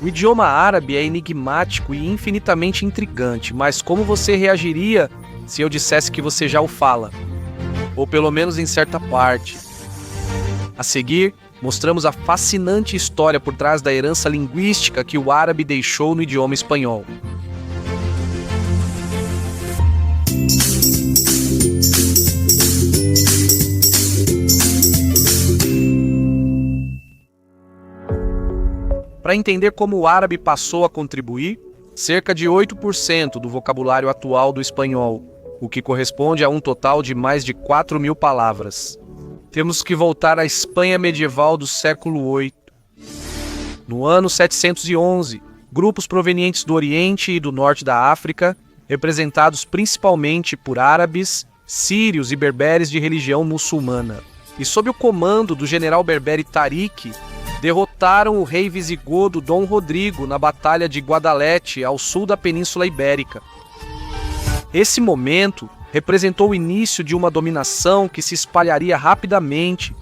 O idioma árabe é enigmático e infinitamente intrigante, mas como você reagiria se eu dissesse que você já o fala? Ou pelo menos em certa parte. A seguir, mostramos a fascinante história por trás da herança linguística que o árabe deixou no idioma espanhol. Para entender como o árabe passou a contribuir, cerca de 8% do vocabulário atual do espanhol, o que corresponde a um total de mais de 4.000 palavras. Temos que voltar à Espanha medieval do século VIII. No ano 711, grupos provenientes do Oriente e do Norte da África, representados principalmente por árabes, sírios e berberes de religião muçulmana, e sob o comando do general berbere Tariq, derrotaram o rei visigodo Dom Rodrigo na Batalha de Guadalete, ao sul da Península Ibérica. Esse momento representou o início de uma dominação que se espalharia rapidamente,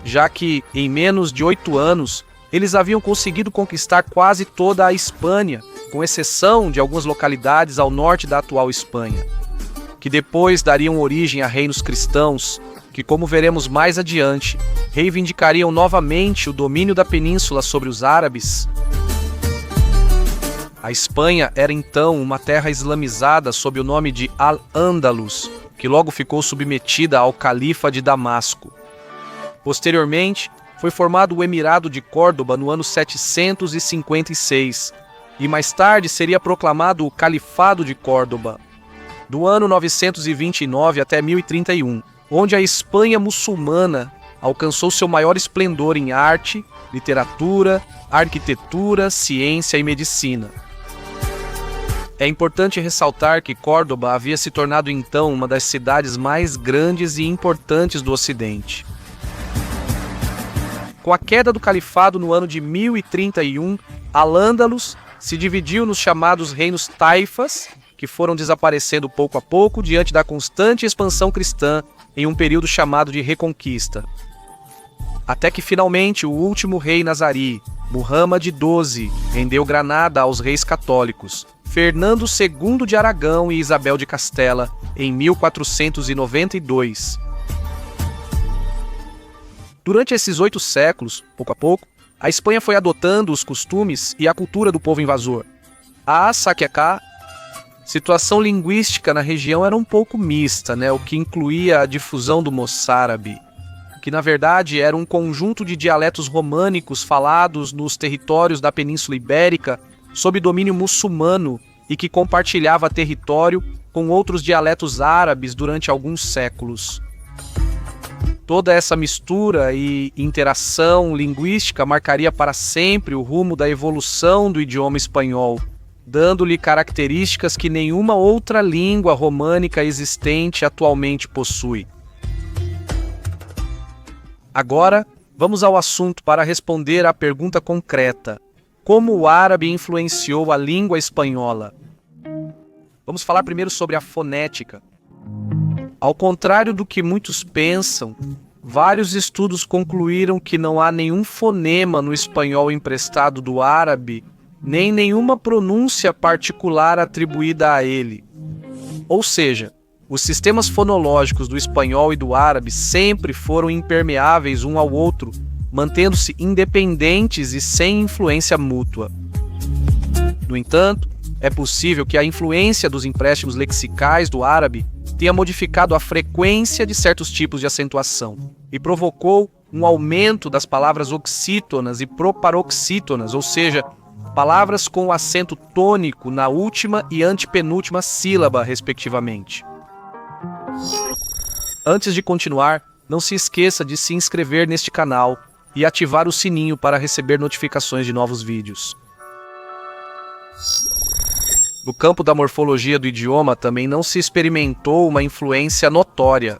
já que, em menos de 8 anos, eles haviam conseguido conquistar quase toda a Espanha, com exceção de algumas localidades ao norte da atual Espanha, que depois dariam origem a reinos cristãos, que, como veremos mais adiante, reivindicariam novamente o domínio da península sobre os árabes. A Espanha era então uma terra islamizada sob o nome de Al-Ándalus, que logo ficou submetida ao califa de Damasco. Posteriormente, foi formado o Emirado de Córdoba no ano 756, e mais tarde seria proclamado o Califado de Córdoba, do ano 929 até 1031, onde a Espanha muçulmana alcançou seu maior esplendor em arte, literatura, arquitetura, ciência e medicina. É importante ressaltar que Córdoba havia se tornado então uma das cidades mais grandes e importantes do Ocidente. Com a queda do califado no ano de 1031, Al-Ándalus se dividiu nos chamados reinos taifas, que foram desaparecendo pouco a pouco diante da constante expansão cristã em um período chamado de Reconquista. Até que finalmente o último rei nazarí, Muhammad XII, rendeu Granada aos reis católicos, Fernando II de Aragão e Isabel de Castela, em 1492. Durante esses 8 séculos, pouco a pouco, a Espanha foi adotando os costumes e a cultura do povo invasor. A situação linguística na região era um pouco mista, o que incluía a difusão do moçárabe, que na verdade era um conjunto de dialetos românicos falados nos territórios da Península Ibérica sob domínio muçulmano e que compartilhava território com outros dialetos árabes durante alguns séculos. Toda essa mistura e interação linguística marcaria para sempre o rumo da evolução do idioma espanhol, dando-lhe características que nenhuma outra língua românica existente atualmente possui. Agora, vamos ao assunto para responder à pergunta concreta: como o árabe influenciou a língua espanhola? Vamos falar primeiro sobre a fonética. Ao contrário do que muitos pensam, vários estudos concluíram que não há nenhum fonema no espanhol emprestado do árabe, nem nenhuma pronúncia particular atribuída a ele. Ou seja, os sistemas fonológicos do espanhol e do árabe sempre foram impermeáveis um ao outro, mantendo-se independentes e sem influência mútua. No entanto, é possível que a influência dos empréstimos lexicais do árabe tenha modificado a frequência de certos tipos de acentuação e provocou um aumento das palavras oxítonas e proparoxítonas, ou seja, palavras com acento tônico na última e antepenúltima sílaba, respectivamente. Antes de continuar, não se esqueça de se inscrever neste canal e ativar o sininho para receber notificações de novos vídeos. No campo da morfologia do idioma também não se experimentou uma influência notória.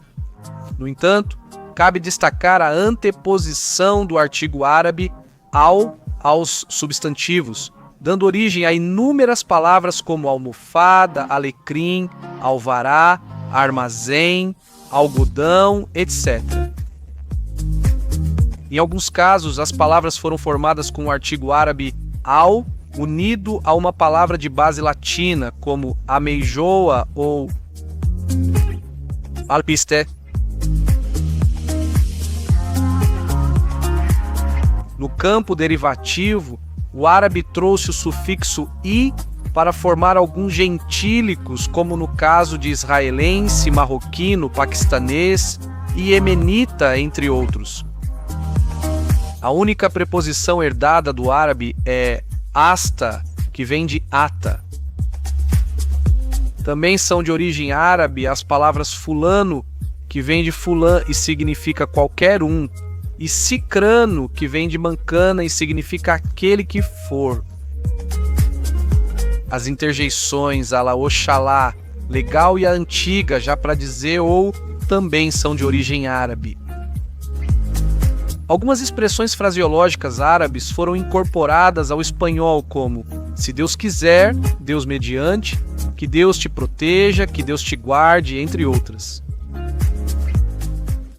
No entanto, cabe destacar a anteposição do artigo árabe aos substantivos, dando origem a inúmeras palavras como almofada, alecrim, alvará, armazém, algodão, etc. Em alguns casos, as palavras foram formadas com o artigo árabe al unido a uma palavra de base latina, como ameijoa ou alpiste. No campo derivativo, o árabe trouxe o sufixo i para formar alguns gentílicos, como no caso de israelense, marroquino, paquistanês e iemenita, entre outros. A única preposição herdada do árabe é asta, que vem de ata. Também são de origem árabe as palavras fulano, que vem de fulã e significa qualquer um, e cicrano, que vem de mancana e significa aquele que for. As interjeições a la oxalá, legal e a antiga, já para dizer ou, também são de origem árabe. Algumas expressões fraseológicas árabes foram incorporadas ao espanhol como se Deus quiser, Deus mediante, que Deus te proteja, que Deus te guarde, entre outras.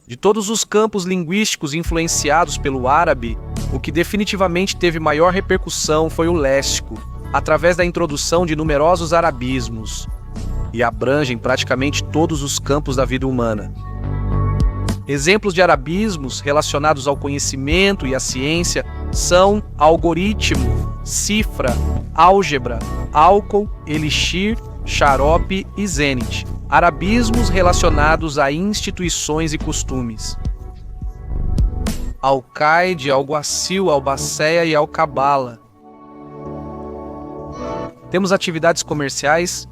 De todos os campos linguísticos influenciados pelo árabe, o que definitivamente teve maior repercussão foi o léxico, através da introdução de numerosos arabismos, e abrangem praticamente todos os campos da vida humana. Exemplos de arabismos relacionados ao conhecimento e à ciência são algoritmo, cifra, álgebra, álcool, elixir, xarope e zênite. Arabismos relacionados a instituições e costumes. Alcaide, alguacil, albacéia e alcabala. Temos atividades comerciais,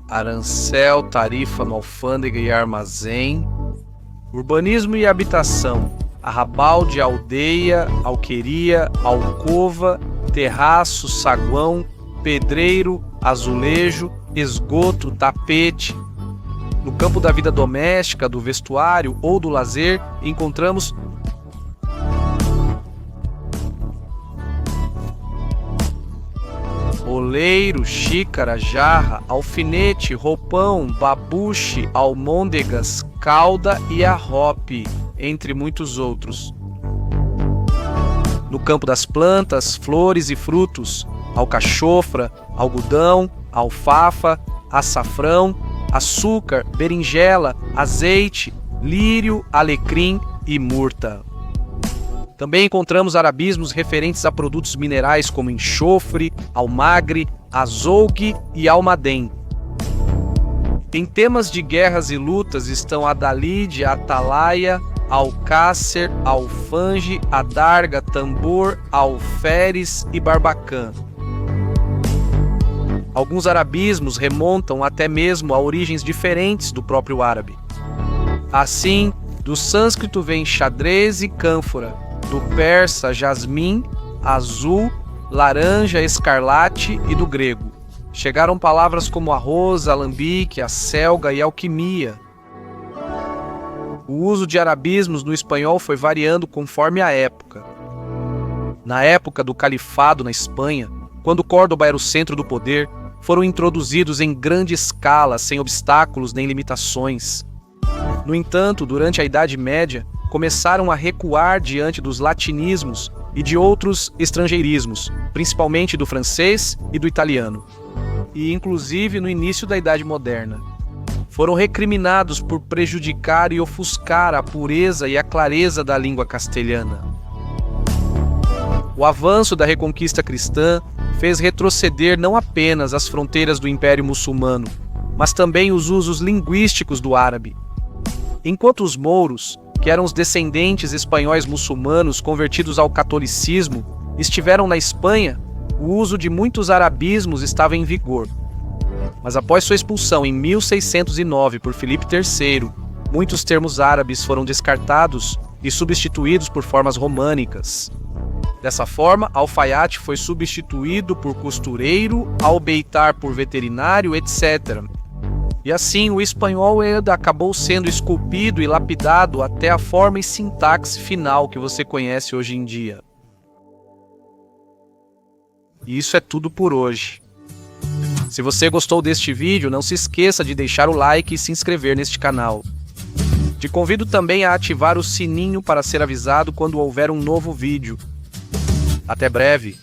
arancel, tarifa no alfândega e armazém. Urbanismo e habitação, arrabalde, aldeia, alqueria, alcova, terraço, saguão, pedreiro, azulejo, esgoto, tapete. No campo da vida doméstica, do vestuário ou do lazer, encontramos oleiro, xícara, jarra, alfinete, roupão, babuche, almôndegas, calda e arrope, entre muitos outros. No campo das plantas, flores e frutos, alcachofra, algodão, alfafa, açafrão, açúcar, berinjela, azeite, lírio, alecrim e murta. Também encontramos arabismos referentes a produtos minerais como enxofre, almagre, azougue e almadém. Em temas de guerras e lutas estão a dalide, a atalaia, alcácer, alfange, adarga, tambor, alferes e barbacã. Alguns arabismos remontam até mesmo a origens diferentes do próprio árabe. Assim, do sânscrito vem xadrez e cânfora, do persa jasmim, azul, laranja, escarlate e do grego. Chegaram palavras como arroz, alambique, acelga e alquimia. O uso de arabismos no espanhol foi variando conforme a época. Na época do califado na Espanha, quando Córdoba era o centro do poder, foram introduzidos em grande escala, sem obstáculos nem limitações. No entanto, durante a Idade Média, começaram a recuar diante dos latinismos e de outros estrangeirismos, principalmente do francês e do italiano, e inclusive no início da Idade Moderna. Foram recriminados por prejudicar e ofuscar a pureza e a clareza da língua castelhana. O avanço da reconquista cristã fez retroceder não apenas as fronteiras do Império Muçulmano, mas também os usos linguísticos do árabe. Enquanto os mouros, que eram os descendentes espanhóis muçulmanos convertidos ao catolicismo, estiveram na Espanha, o uso de muitos arabismos estava em vigor. Mas após sua expulsão em 1609 por Filipe III, muitos termos árabes foram descartados e substituídos por formas românicas. Dessa forma, alfaiate foi substituído por costureiro, albeitar por veterinário, etc. E assim, o espanhol acabou sendo esculpido e lapidado até a forma e sintaxe final que você conhece hoje em dia. E isso é tudo por hoje. Se você gostou deste vídeo, não se esqueça de deixar o like e se inscrever neste canal. Te convido também a ativar o sininho para ser avisado quando houver um novo vídeo. Até breve!